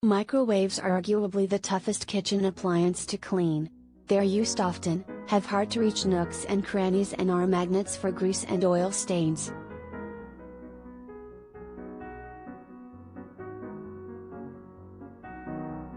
Microwaves are arguably the toughest kitchen appliance to clean. They're used often, have hard-to-reach nooks and crannies, and are magnets for grease and oil stains.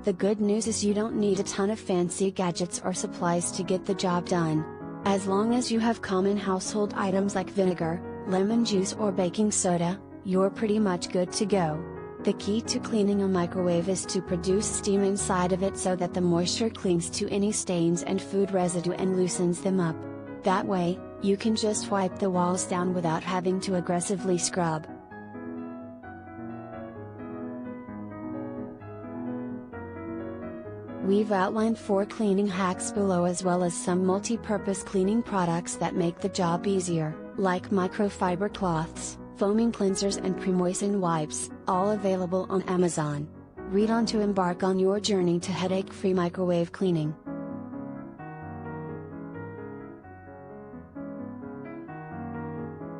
The good news is you don't need a ton of fancy gadgets or supplies to get the job done. As long as you have common household items like vinegar, lemon juice or baking soda, you're pretty much good to go. The key to cleaning a microwave is to produce steam inside of it so that the moisture clings to any stains and food residue and loosens them up. That way, you can just wipe the walls down without having to aggressively scrub. We've outlined 4 cleaning hacks below, as well as some multi-purpose cleaning products that make the job easier, like microfiber cloths, foaming cleansers and pre-moisten wipes, all available on Amazon. Read on to embark on your journey to headache-free microwave cleaning.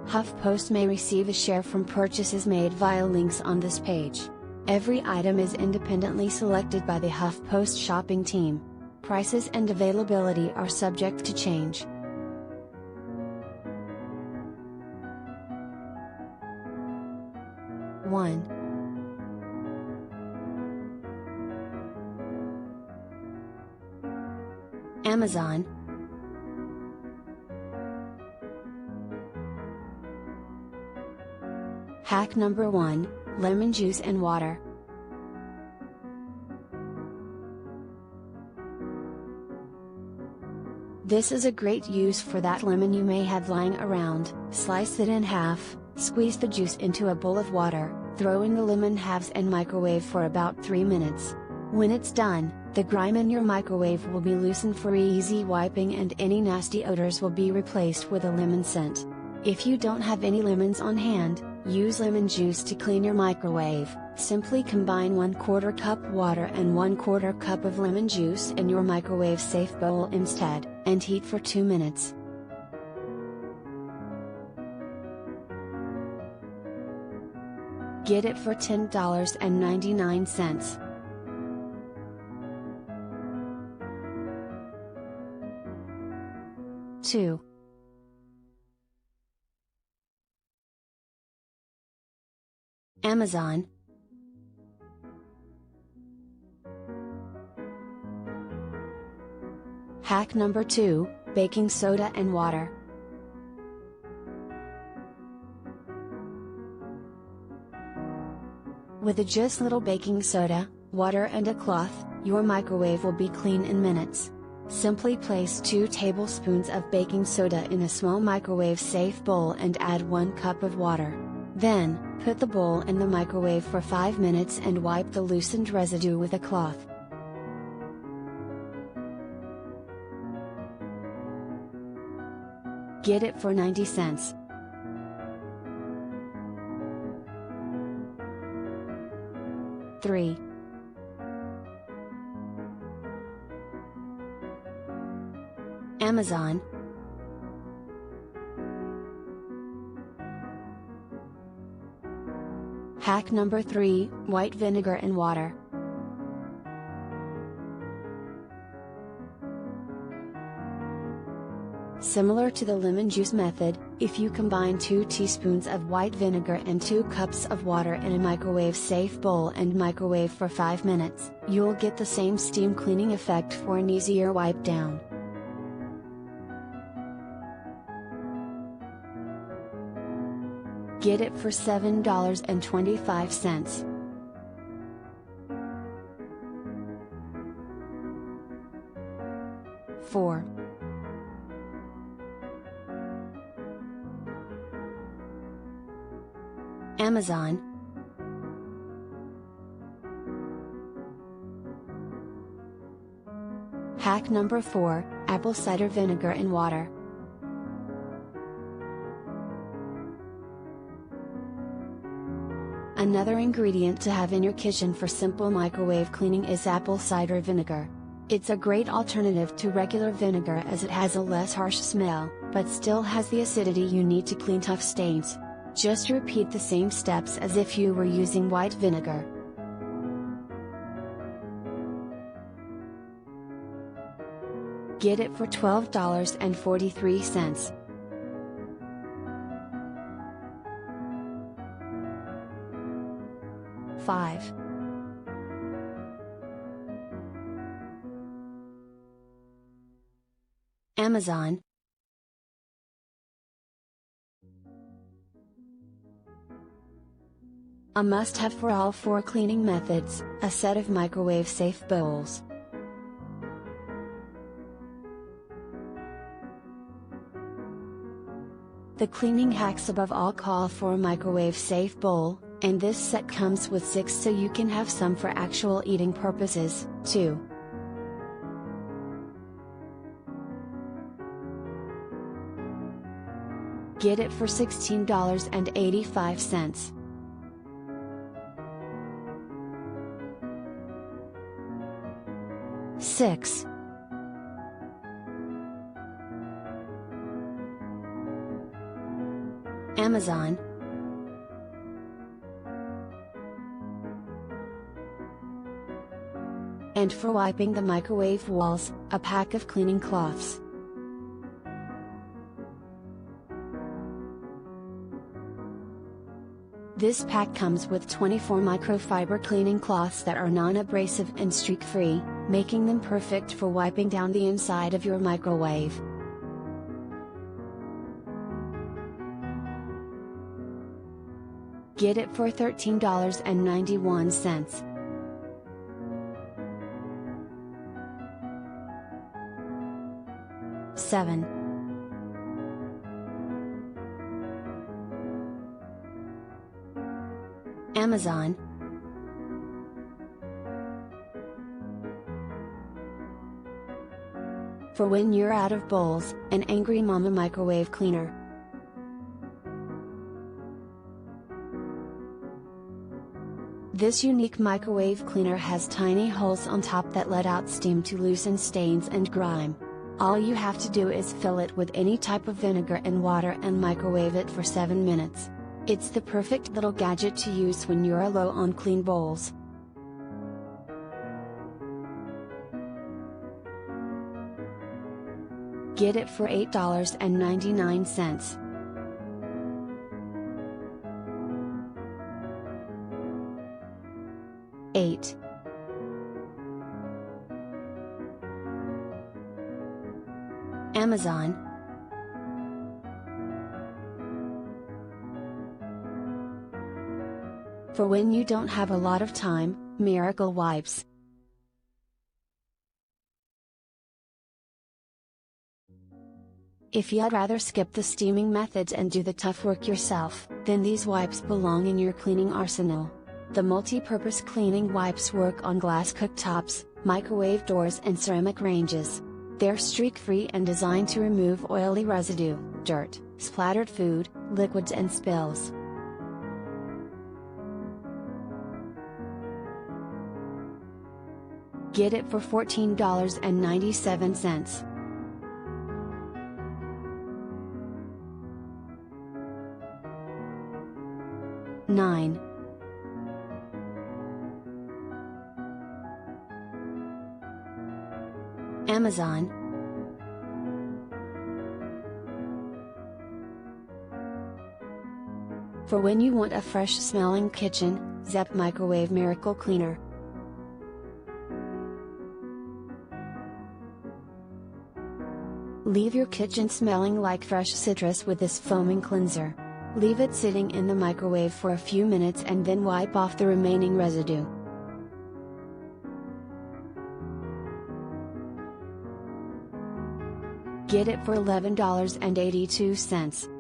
HuffPost may receive a share from purchases made via links on this page. Every item is independently selected by the HuffPost shopping team. Prices and availability are subject to change. Amazon. Hack number 1, lemon juice and water. This is a great use for that lemon you may have lying around. Slice it in half, squeeze the juice into a bowl of water, throw in the lemon halves and microwave for about 3 minutes. When it's done, the grime in your microwave will be loosened for easy wiping and any nasty odors will be replaced with a lemon scent. If you don't have any lemons on hand, use lemon juice to clean your microwave. Simply combine 1/4 cup water and 1/4 cup of lemon juice in your microwave safe bowl instead, and heat for 2 minutes. Get it for $10.99. Two. Amazon. Hack number 2, baking soda and water. With just little baking soda, water and a cloth, your microwave will be clean in minutes. Simply place 2 tablespoons of baking soda in a small microwave safe bowl and add 1 cup of water. Then, put the bowl in the microwave for 5 minutes and wipe the loosened residue with a cloth. Get it for 90 cents. Three. Amazon. Hack number 3, white vinegar and water. Similar to the lemon juice method, if you combine 2 teaspoons of white vinegar and 2 cups of water in a microwave safe bowl and microwave for 5 minutes, you'll get the same steam cleaning effect for an easier wipe down. Get it for $7.25. Four. Amazon. Hack number 4, apple cider vinegar and water. Another ingredient to have in your kitchen for simple microwave cleaning is apple cider vinegar. It's a great alternative to regular vinegar as it has a less harsh smell, but still has the acidity you need to clean tough stains. Just repeat the same steps as if you were using white vinegar. Get it for $12.43. 5. Amazon. A must-have for all 4 cleaning methods, a set of microwave-safe bowls. The cleaning hacks above all call for a microwave-safe bowl, and this set comes with 6 so you can have some for actual eating purposes, too. Get it for $16.85. 6. Amazon. And for wiping the microwave walls, a pack of cleaning cloths. This pack comes with 24 microfiber cleaning cloths that are non-abrasive and streak-free, making them perfect for wiping down the inside of your microwave. Get it for $13.91. 7. Amazon. For when you're out of bowls, an Angry Mama microwave cleaner. This unique microwave cleaner has tiny holes on top that let out steam to loosen stains and grime. All you have to do is fill it with any type of vinegar and water and microwave it for 7 minutes. It's the perfect little gadget to use when you're low on clean bowls. Get it for $8.99. 8. Amazon. For when you don't have a lot of time, Miracle Wipes. If you'd rather skip the steaming methods and do the tough work yourself, then these wipes belong in your cleaning arsenal. The multi-purpose cleaning wipes work on glass cooktops, microwave doors and ceramic ranges. They're streak-free and designed to remove oily residue, dirt, splattered food, liquids and spills. Get it for $14.97. 9. Amazon. For when you want a fresh smelling kitchen, Zep Microwave Miracle Cleaner. Leave your kitchen smelling like fresh citrus with this foaming cleanser. Leave it sitting in the microwave for a few minutes and then wipe off the remaining residue. Get it for $11.82.